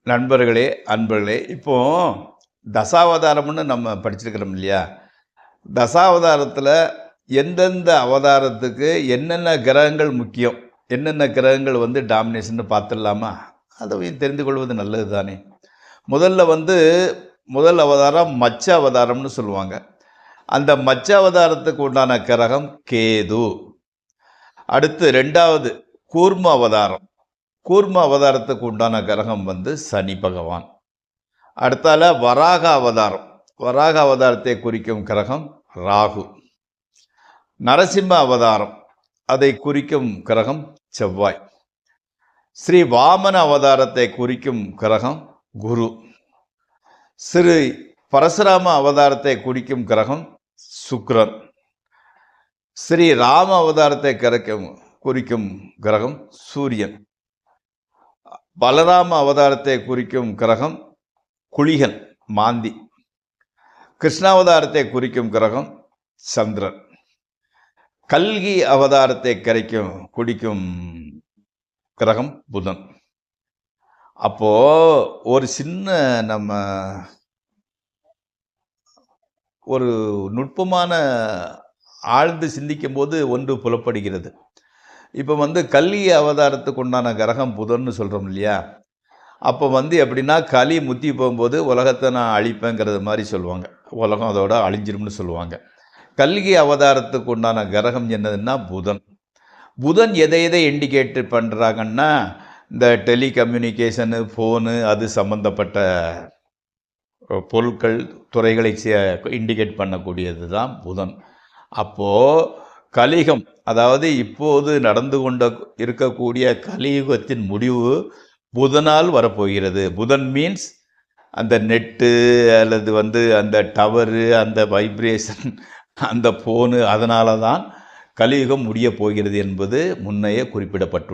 நண்பர்களே, அன்பர்களே, இப்போ தசாவதாரம்னு நம்ம படிச்சிருக்கிறோம் இல்லையா? தசாவதாரத்தில் எந்தெந்த அவதாரத்துக்கு என்னென்ன கிரகங்கள் முக்கியம், என்னென்ன கிரகங்கள் டாமினேஷன்னு பார்த்துடலாமா? அதையும் தெரிந்து கொள்வது நல்லது தானே. முதல் அவதாரம் மச்ச அவதாரம்னு சொல்லுவாங்க. அந்த மச்ச அவதாரத்துக்கு உண்டான கிரகம் கேது. அடுத்து 2வது கூர்ம அவதாரம். கூர்ம அவதாரத்துக்கு உண்டான கிரகம் சனி பகவான். அடுத்தால வராக அவதாரம். வராக அவதாரத்தை குறிக்கும் கிரகம் ராகு. நரசிம்ம அவதாரம், அதை குறிக்கும் கிரகம் செவ்வாய். ஸ்ரீ வாமன அவதாரத்தை குறிக்கும் கிரகம் குரு. ஸ்ரீ பரசுராம அவதாரத்தை குறிக்கும் கிரகம் சுக்கிரன். ஸ்ரீ ராம அவதாரத்தை குறிக்கும் கிரகம் சூரியன். பலராம அவதாரத்தை குறிக்கும் கிரகம் குளிகன், மாந்தி. கிருஷ்ணாவதாரத்தை குறிக்கும் கிரகம் சந்திரன். கல்கி அவதாரத்தை குறிக்கும் கிரகம் புதன். அப்போ ஒரு சின்ன நம்ம ஒரு நுட்பமான ஆழ்ந்து சிந்திக்கும் போது ஒன்று புலப்படுகிறது. இப்போ கல்கி அவதாரத்துக்கு உண்டான கிரகம் புதன்னு சொல்கிறோம் இல்லையா? அப்போ எப்படின்னா, கலி முத்தி போகும்போது உலகத்தை நான் அழிப்பேங்கிறது மாதிரி சொல்லுவாங்க. உலகம் அதோட அழிஞ்சிரும்னு சொல்லுவாங்க. கல்கி அவதாரத்துக்கு உண்டான கிரகம் என்னதுன்னா புதன். புதன் எதை இண்டிகேட் பண்ணுறாங்கன்னா, இந்த டெலிகம்யூனிகேஷனு, ஃபோனு, அது சம்மந்தப்பட்ட பொருட்கள், துறைகளை இண்டிகேட் பண்ணக்கூடியது தான் புதன். அப்போது கலிகம், அதாவது இப்போது நடந்து இருக்கக்கூடிய கலியுகத்தின் முடிவு புதனால் வரப்போகிறது. புதன் மீன்ஸ் அந்த நெட்டு, அல்லது அந்த டவரு, அந்த வைப்ரேஷன், அந்த ஃபோனு, அதனால தான் கலியுகம் முடிய போகிறது என்பது முன்னையே குறிப்பிடப்பட்டுள்ளது.